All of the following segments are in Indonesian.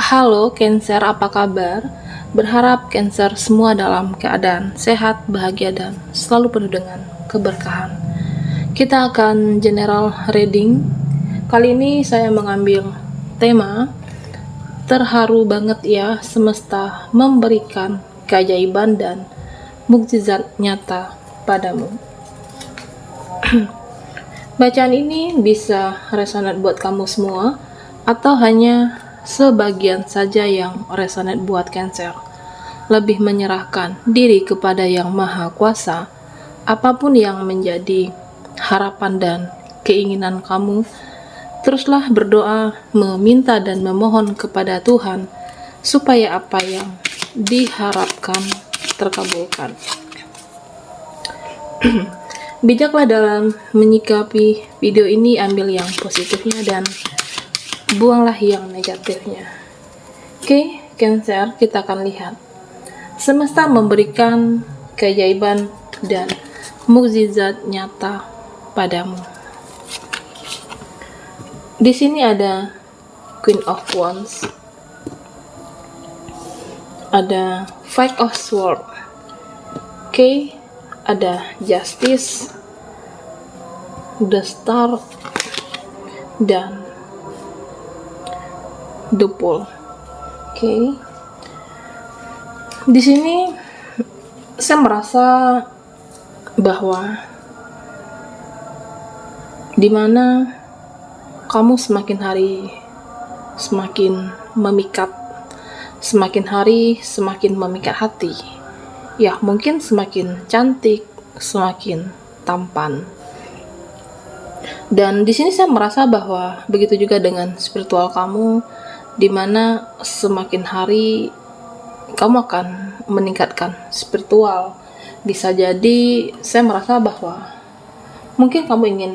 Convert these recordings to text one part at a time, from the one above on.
Halo Cancer, apa kabar? Berharap Cancer semua dalam keadaan sehat, bahagia, dan selalu penuh dengan keberkahan. Kita akan general reading. Kali ini saya mengambil tema terharu banget ya, semesta memberikan keajaiban dan mukjizat nyata padamu. Bacaan ini bisa resonate buat kamu semua atau hanya sebagian saja yang resonate buat Cancer. Lebih menyerahkan diri kepada Yang Maha Kuasa. Apapun yang menjadi harapan dan keinginan kamu, teruslah berdoa, meminta dan memohon kepada Tuhan supaya apa yang diharapkan terkabulkan. Bijaklah dalam menyikapi video ini, ambil yang positifnya dan buanglah yang negatifnya. Oke, Cancer, kita akan lihat. Semesta memberikan keajaiban dan mukjizat nyata padamu. Di sini ada Queen of Wands, ada Five of Swords, oke, ada Justice, The Star, dan The Fool. Oke. Di sini saya merasa bahwa dimana kamu semakin hari semakin memikat, semakin hari semakin memikat hati. Ya, mungkin semakin cantik, semakin tampan. Dan di sini saya merasa bahwa begitu juga dengan spiritual kamu, di mana semakin hari kamu akan meningkatkan spiritual. Bisa jadi saya merasa bahwa mungkin kamu ingin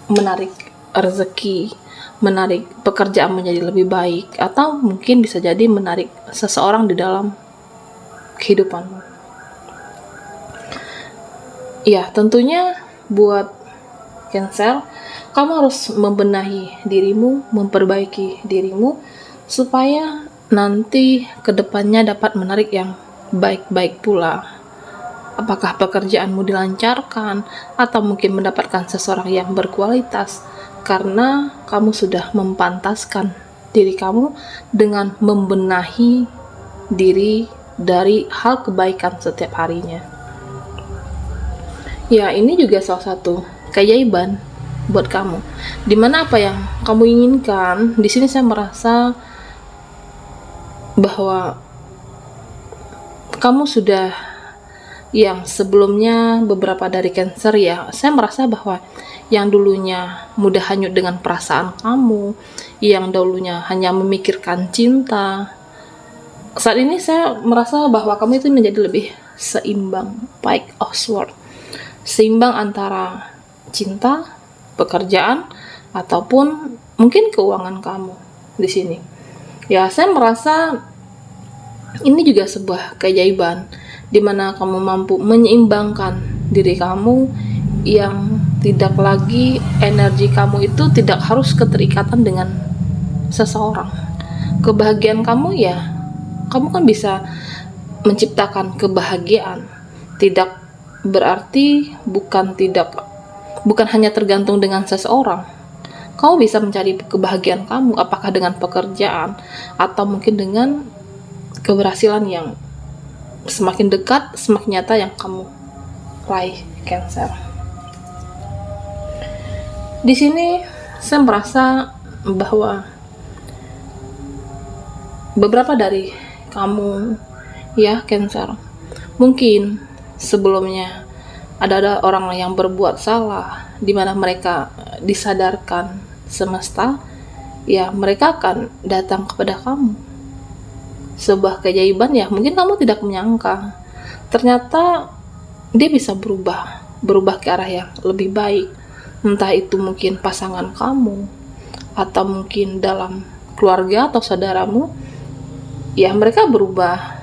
menarik rezeki, menarik pekerjaan menjadi lebih baik, atau mungkin bisa jadi menarik seseorang di dalam kehidupanmu. Ya, tentunya buat Cancer, kamu harus membenahi dirimu, memperbaiki dirimu, supaya nanti kedepannya dapat menarik yang baik-baik pula. Apakah pekerjaanmu dilancarkan, atau mungkin mendapatkan seseorang yang berkualitas, karena kamu sudah mempantaskan diri kamu dengan membenahi diri dari hal kebaikan setiap harinya. Ya, ini juga salah satu keajaiban buat kamu. Dimana apa yang kamu inginkan, di sini saya merasa bahwa kamu sudah, yang sebelumnya beberapa dari Cancer ya, saya merasa bahwa yang dulunya mudah hanyut dengan perasaan kamu, yang dulunya hanya memikirkan cinta, saat ini saya merasa bahwa kamu itu menjadi lebih seimbang. Five of Swords, seimbang antara cinta, pekerjaan, ataupun mungkin keuangan kamu di sini. Ya, saya merasa ini juga sebuah keajaiban, di mana kamu mampu menyeimbangkan diri kamu, yang tidak lagi energi kamu itu tidak harus keterikatan dengan seseorang. Kebahagiaan kamu ya, kamu kan bisa menciptakan kebahagiaan. Tidak berarti bukan hanya tergantung dengan seseorang. Kamu bisa mencari kebahagiaan kamu, apakah dengan pekerjaan atau mungkin dengan keberhasilan yang semakin dekat, semakin nyata yang kamu raih, Cancer. Di sini saya merasa bahwa beberapa dari kamu ya, Cancer, mungkin sebelumnya ada orang yang berbuat salah, di mana mereka disadarkan semesta, ya mereka akan datang kepada kamu. Sebuah keajaiban ya, mungkin kamu tidak menyangka, ternyata dia bisa berubah ke arah yang lebih baik. Entah itu mungkin pasangan kamu, atau mungkin dalam keluarga atau saudaramu, ya mereka berubah,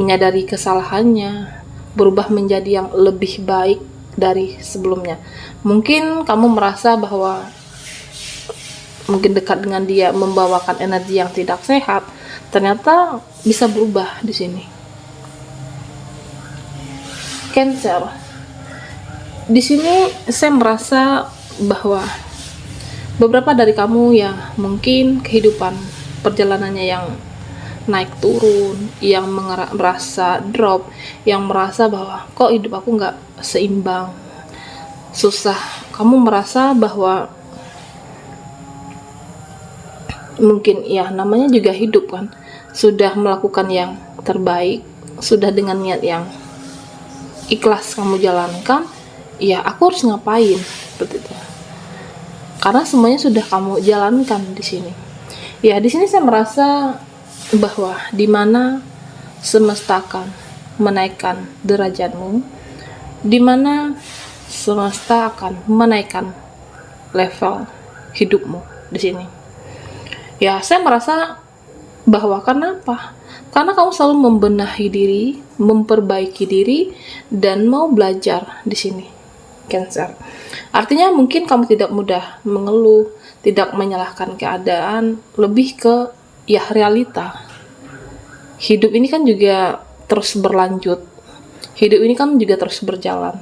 menyadari kesalahannya, berubah menjadi yang lebih baik dari sebelumnya. Mungkin kamu merasa bahwa mungkin dekat dengan dia membawakan energi yang tidak sehat, ternyata bisa berubah di sini. Cancer. Di sini saya merasa bahwa beberapa dari kamu yang mungkin kehidupan perjalanannya yang naik turun, yang merasa drop, yang merasa bahwa kok hidup aku nggak seimbang, susah. Kamu merasa bahwa mungkin ya namanya juga hidup kan, sudah melakukan yang terbaik, sudah dengan niat yang ikhlas kamu jalankan, ya aku harus ngapain seperti itu. Karena semuanya sudah kamu jalankan di sini. Ya, di sini saya merasa bahwa di mana semesta akan menaikkan derajatmu, di mana semesta akan menaikkan level hidupmu di sini. Ya, saya merasa bahwa karena apa? Karena kamu selalu membenahi diri, memperbaiki diri, dan mau belajar di sini, Cancer. Artinya mungkin kamu tidak mudah mengeluh, tidak menyalahkan keadaan, lebih ke ya realita. Hidup ini kan juga terus berlanjut. Hidup ini kan juga terus berjalan.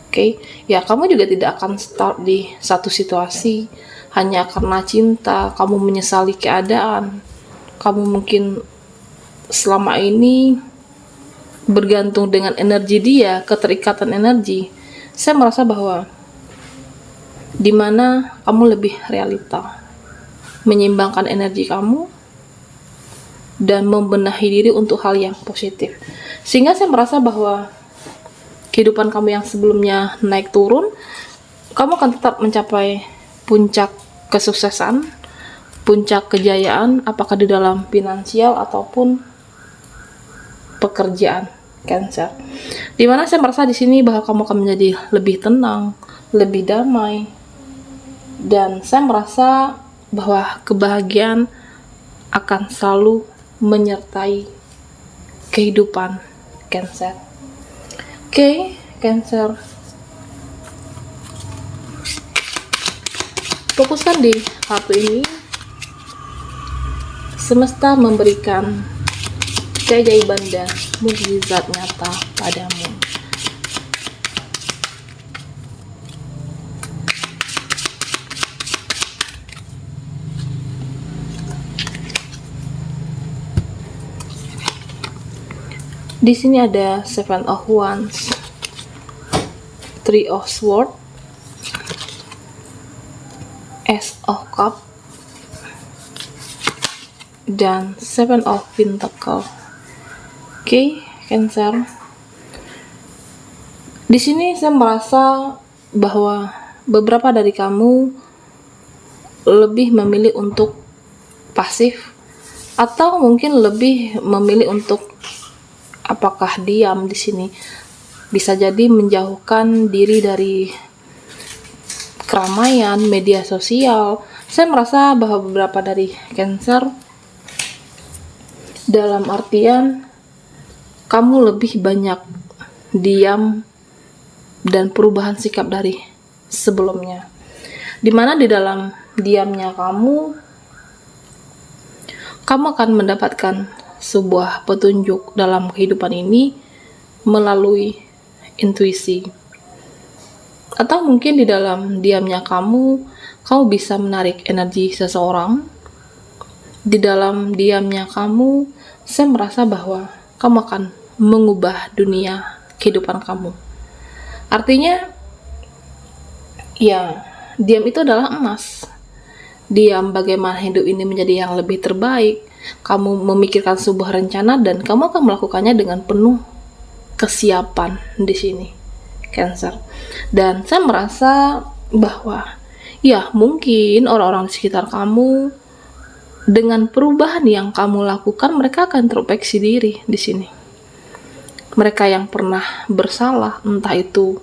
Oke, ya kamu juga tidak akan start di satu situasi hanya karena cinta, kamu menyesali keadaan. Kamu mungkin selama ini bergantung dengan energi dia, keterikatan energi. Saya merasa bahwa di mana kamu lebih realita, menyeimbangkan energi kamu dan membenahi diri untuk hal yang positif. Sehingga saya merasa bahwa kehidupan kamu yang sebelumnya naik turun, kamu akan tetap mencapai puncak kesuksesan, puncak kejayaan, apakah di dalam finansial ataupun pekerjaan, Cancer. Dimana saya merasa di sini bahwa kamu akan menjadi lebih tenang, lebih damai, dan saya merasa bahwa kebahagiaan akan selalu menyertai kehidupan Cancer. Oke, Cancer. Fokuskan di kartu ini. Semesta memberikan keajaiban dan mukjizat nyata padamu. Di sini ada Seven of Wands, Three of Swords, Ace of Cups, dan Seven of Pentacles. Oke, Cancer. Di sini saya merasa bahwa beberapa dari kamu lebih memilih untuk pasif, atau mungkin lebih memilih untuk apakah diam di sini. Bisa jadi menjauhkan diri dari keramaian, media sosial. Saya merasa bahwa beberapa dari Cancer dalam artian kamu lebih banyak diam dan perubahan sikap dari sebelumnya. Dimana di dalam diamnya kamu akan mendapatkan sebuah petunjuk dalam kehidupan ini melalui intuisi. Atau mungkin di dalam diamnya kamu bisa menarik energi seseorang. Di dalam diamnya kamu, saya merasa bahwa kamu akan mengubah dunia kehidupan kamu. Artinya, ya, diam itu adalah emas. Diam bagaimana hidup ini menjadi yang lebih terbaik. Kamu memikirkan sebuah rencana dan kamu akan melakukannya dengan penuh kesiapan di sini, Cancer. Dan saya merasa bahwa ya mungkin orang-orang di sekitar kamu dengan perubahan yang kamu lakukan, mereka akan introspeksi diri di sini. Mereka yang pernah bersalah, entah itu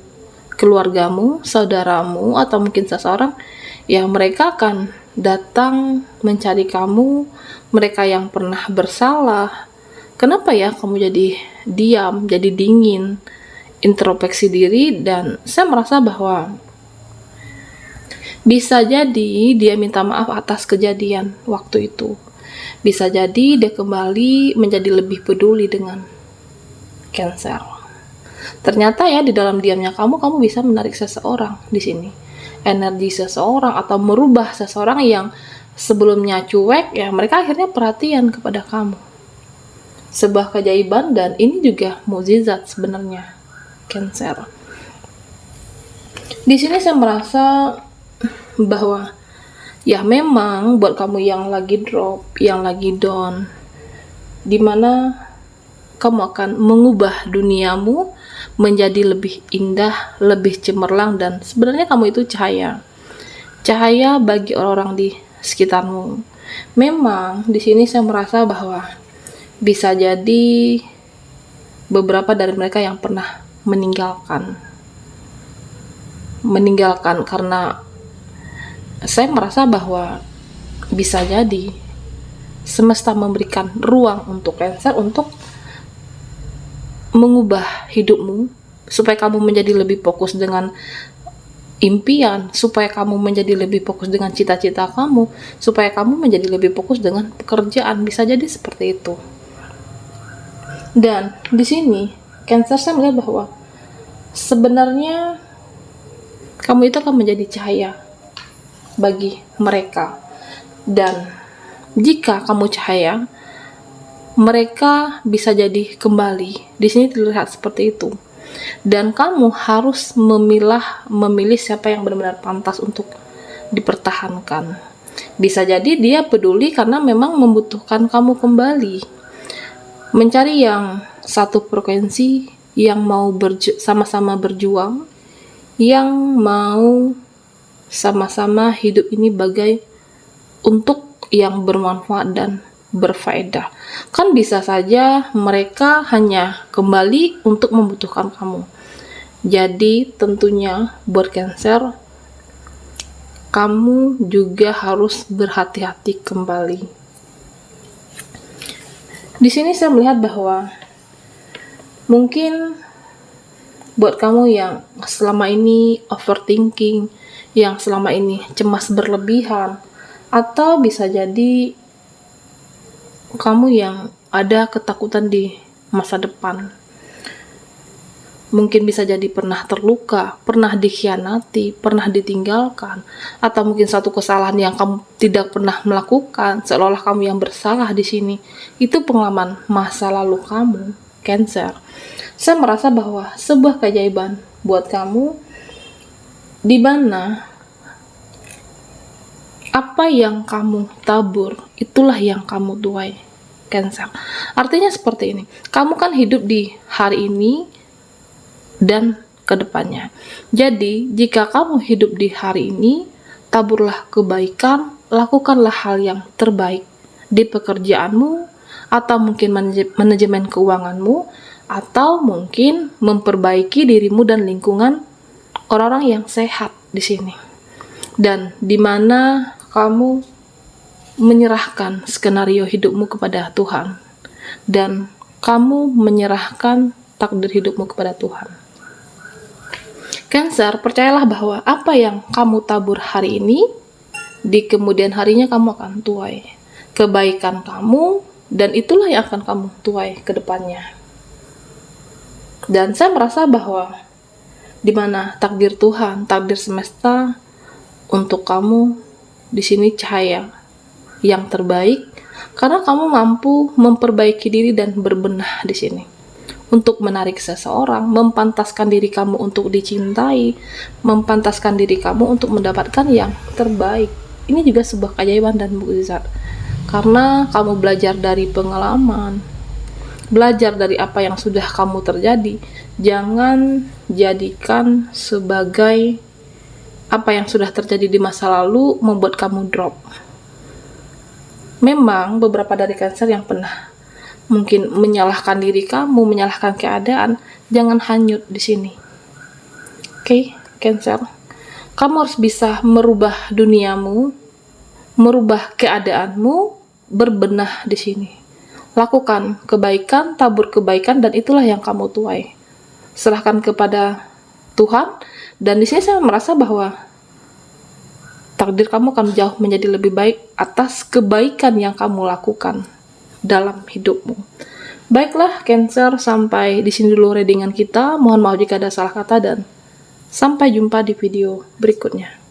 keluargamu, saudaramu, atau mungkin seseorang, ya mereka akan datang mencari kamu. Mereka yang pernah bersalah, kenapa ya kamu jadi diam, jadi dingin, introspeksi diri. Dan saya merasa bahwa Bisa jadi dia minta maaf atas kejadian waktu itu. Bisa jadi dia kembali menjadi lebih peduli dengan Cancer. Ternyata ya di dalam diamnya kamu bisa menarik seseorang di sini. Energi seseorang atau merubah seseorang yang sebelumnya cuek, ya mereka akhirnya perhatian kepada kamu. Sebuah keajaiban, dan ini juga mukjizat sebenarnya, Cancer. Di sini saya merasa bahwa ya memang buat kamu yang lagi drop, yang lagi down, dimana kamu akan mengubah duniamu menjadi lebih indah, lebih cemerlang, dan sebenarnya kamu itu cahaya bagi orang-orang di sekitarmu. Memang di sini saya merasa bahwa bisa jadi beberapa dari mereka yang pernah meninggalkan karena saya merasa bahwa bisa jadi semesta memberikan ruang untuk Cancer untuk mengubah hidupmu supaya kamu menjadi lebih fokus dengan impian, supaya kamu menjadi lebih fokus dengan cita-cita kamu, supaya kamu menjadi lebih fokus dengan pekerjaan. Bisa jadi seperti itu. Dan di sini Cancer saya melihat bahwa sebenarnya kamu itu akan menjadi cahaya bagi mereka, dan jika kamu cahaya, mereka bisa jadi kembali. Di sini terlihat seperti itu. Dan kamu harus memilih siapa yang benar-benar pantas untuk dipertahankan. Bisa jadi dia peduli karena memang membutuhkan kamu kembali. Mencari yang satu frekuensi, yang mau sama-sama berjuang, yang mau sama-sama hidup ini untuk yang bermanfaat dan berfaedah. Kan bisa saja mereka hanya kembali untuk membutuhkan kamu. Jadi tentunya buat Cancer, kamu juga harus berhati-hati kembali. Di sini saya melihat bahwa mungkin buat kamu yang selama ini overthinking, yang selama ini cemas berlebihan, atau bisa jadi kamu yang ada ketakutan di masa depan. Mungkin bisa jadi pernah terluka, pernah dikhianati, pernah ditinggalkan, atau mungkin satu kesalahan yang kamu tidak pernah melakukan, seolah-olah kamu yang bersalah di sini. Itu pengalaman masa lalu kamu, Cancer. Saya merasa bahwa sebuah keajaiban buat kamu, di mana apa yang kamu tabur, itulah yang kamu tuai, Cancer. Artinya seperti ini, kamu kan hidup di hari ini dan kedepannya. Jadi, jika kamu hidup di hari ini, taburlah kebaikan, lakukanlah hal yang terbaik di pekerjaanmu, atau mungkin manajemen keuanganmu, atau mungkin memperbaiki dirimu dan lingkungan orang-orang yang sehat di sini. Dan di mana kamu menyerahkan skenario hidupmu kepada Tuhan, dan kamu menyerahkan takdir hidupmu kepada Tuhan. Cancer, percayalah bahwa apa yang kamu tabur hari ini, di kemudian harinya kamu akan tuai kebaikan kamu, dan itulah yang akan kamu tuai ke depannya. Dan saya merasa bahwa di mana takdir Tuhan, takdir semesta untuk kamu di sini cahaya yang terbaik, karena kamu mampu memperbaiki diri dan berbenah di sini untuk menarik seseorang, mempantaskan diri kamu untuk dicintai, mempantaskan diri kamu untuk mendapatkan yang terbaik. Ini juga sebuah keajaiban dan mukjizat, karena kamu belajar dari pengalaman, belajar dari apa yang sudah kamu terjadi. Jangan jadikan sebagai apa yang sudah terjadi di masa lalu membuat kamu drop. Memang beberapa dari Cancer yang pernah mungkin menyalahkan diri kamu, menyalahkan keadaan, jangan hanyut di sini. Oke, Cancer. Kamu harus bisa merubah duniamu, merubah keadaanmu, berbenah di sini. Lakukan kebaikan, tabur kebaikan, dan itulah yang kamu tuai. Serahkan kepada Tuhan, dan di sini saya merasa bahwa takdir kamu akan jauh menjadi lebih baik atas kebaikan yang kamu lakukan dalam hidupmu. Baiklah Cancer, sampai di sini dulu readingan kita. Mohon maaf jika ada salah kata dan sampai jumpa di video berikutnya.